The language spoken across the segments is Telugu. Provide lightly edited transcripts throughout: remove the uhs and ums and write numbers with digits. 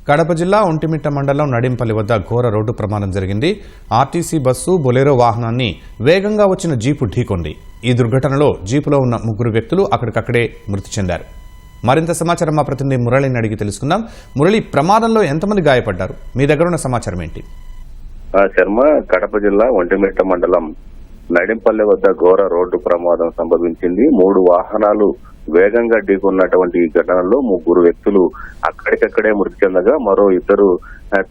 కడప జిల్లా ఒంటిమిట్ట మండలం నడింపల్లి వద్ద ఘోర రోడ్డు ప్రమాదం జరిగింది. ఆర్టీసీ బస్సు బొలెరో వాహనాన్ని వేగంగా వచ్చిన జీపు ఢీకొంది. ఈ దుర్ఘటనలో జీపులో ఉన్న 3 వ్యక్తులు అక్కడికక్కడే మృతి చెందారు. మరింత సమాచారం మా ప్రతినిధి మురళిని అడిగి తెలుసుకుందాం. మురళి, ప్రమాదంలో ఎంతమంది గాయపడ్డారు? మీ దగ్గర ఉన్న సమాచారం ఏంటి? శర్మ, కడప జిల్లా ఒంటిమిట్ట మండలం నడింపల్లి వద్ద ఘోర రోడ్డు ప్రమాదం సంభవించింది. 3 వాహనాలు వేగంగా ఢీకొన్నటువంటి ఈ ఘటనలో 3 వ్యక్తులు అక్కడికక్కడే మృతి చెందగా మరో 2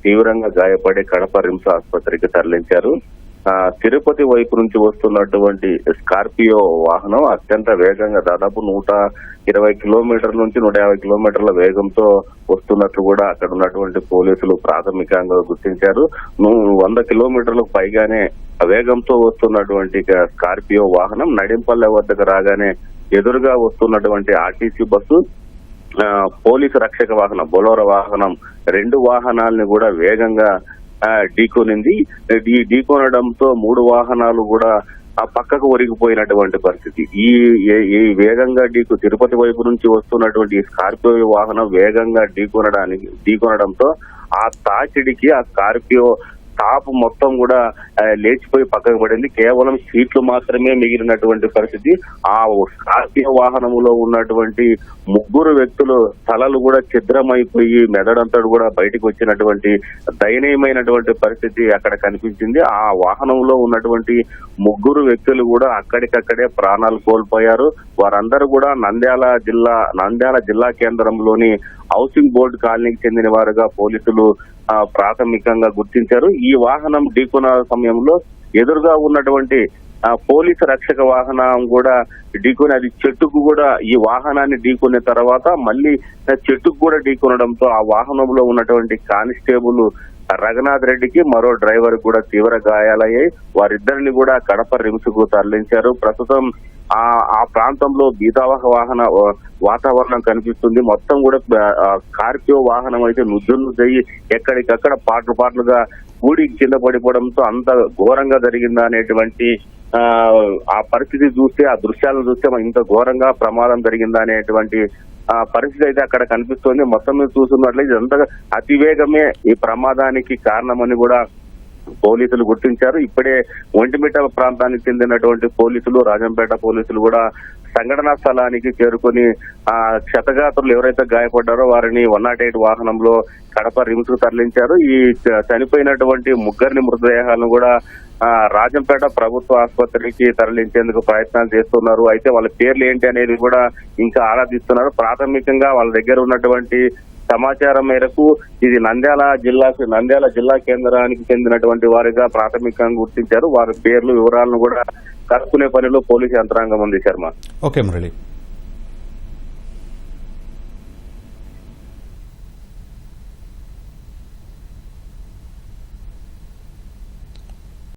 తీవ్రంగా గాయపడి కడప రిమ్స్ ఆసుపత్రికి తరలించారు. తిరుపతి వైపు నుంచి వస్తున్నటువంటి స్కార్పియో వాహనం అత్యంత వేగంగా దాదాపు 120 కిలోమీటర్ల నుంచి 150 కిలోమీటర్ల వేగంతో వస్తున్నట్లు కూడా అక్కడ ఉన్నటువంటి పోలీసులు ప్రాథమికంగా గుర్తించారు. 100 కిలోమీటర్లకు పైగానే వేగంతో వస్తున్నటువంటి స్కార్పియో వాహనం నడింపల్లె వద్దకు రాగానే ఎదురుగా వస్తున్నటువంటి ఆర్టీసీ బస్సు, పోలీసు రక్షక వాహనం బొలెరో వాహనం 2 వాహనాలని కూడా వేగంగా ఢీకొనింది. ఈ ఢీకొనడంతో 3 వాహనాలు కూడా పక్కకు ఒరిగిపోయినటువంటి పరిస్థితి. ఈ వేగంగా తిరుపతి వైపు నుంచి వస్తున్నటువంటి స్కార్పియో వాహనం వేగంగా ఢీకొనడంతో ఆ తాకిడికి ఆ స్కార్పియో టాప్ మొత్తం కూడా లేచిపోయి పక్కకు పడింది. కేవలం సీట్లు మాత్రమే మిగిలినటువంటి పరిస్థితి. ఆ స్కార్పియో వాహనంలో ఉన్నటువంటి 3 వ్యక్తులు తలలు కూడా ఛిద్రమైపోయి మెదడంతడు కూడా బయటకు వచ్చినటువంటి దయనీయమైనటువంటి పరిస్థితి అక్కడ కనిపించింది. ఆ వాహనంలో ఉన్నటువంటి 3 వ్యక్తులు కూడా అక్కడికక్కడే ప్రాణాలు కోల్పోయారు. వారందరూ కూడా నంద్యాల జిల్లా కేంద్రంలోని హౌసింగ్ బోర్డు కాలనీకి చెందిన వారుగా పోలీసులు ప్రాథమికంగా గుర్తించారు. ఈ వాహనం ఢీకొన్న సమయంలో ఎదురుగా ఉన్నటువంటి పోలీసు రక్షక వాహనం కూడా ఢీకొని అది చెట్టుకు కూడా ఈ వాహనాన్ని ఢీకొన్న తర్వాత మళ్ళీ చెట్టుకు కూడా ఢీకొనడంతో ఆ వాహనంలో ఉన్నటువంటి కానిస్టేబుల్ రఘునాథ్ రెడ్డికి మరో డ్రైవర్ కూడా తీవ్ర గాయాలయ్యాయి. వారిద్దరిని కూడా కడప రిమ్స్ కు తరలించారు. ప్రస్తుతం ఆ ప్రాంతంలో భీతావహ వాతావరణం కనిపిస్తుంది. మొత్తం కూడా స్కార్పియో వాహనం అయితే నుజ్జుయ్యి ఎక్కడికక్కడ పాటలుగా కూడి కింద పడిపోవడంతో అంత ఘోరంగా జరిగిందా అనేటువంటి ఆ పరిస్థితి చూస్తే, ఆ దృశ్యాలను చూస్తే ఇంత ఘోరంగా ప్రమాదం జరిగిందా అనేటువంటి పరిస్థితి అయితే అక్కడ కనిపిస్తోంది. మొత్తం మీద చూస్తున్నట్లయితే ఇదంతా అతివేగమే ఈ ప్రమాదానికి కారణమని కూడా పోలీసులు గుర్తించారు. ఇప్పుడే ఒంటిమిట్ట ప్రాంతానికి చెందినటువంటి పోలీసులు, రాజంపేట పోలీసులు కూడా సంఘటనా స్థలానికి చేరుకుని క్షతగాత్రులు ఎవరైతే గాయపడ్డారో వారిని 108 వాహనంలో కడప రిమ్స్ కు తరలించారు. ఈ చనిపోయినటువంటి 3 మృతదేహాలను కూడా రాజంపేట ప్రభుత్వ ఆసుపత్రికి తరలించేందుకు ప్రయత్నాలు చేస్తున్నారు. అయితే వాళ్ళ పేర్లు ఏంటి అనేది కూడా ఇంకా ఆరాధిస్తున్నారు. ప్రాథమికంగా వాళ్ళ దగ్గర ఉన్నటువంటి సమాచారం మేరకు ఇది నంద్యాల జిల్లా కేంద్రానికి చెందినటువంటి వారిగా ప్రాథమికంగా గుర్తించారు. వారి పేర్లు వివరాలను కూడా కనుక్కునే పనిలో పోలీసు యంత్రాంగం ఉంది. శర్మ. ఓకే మురళి.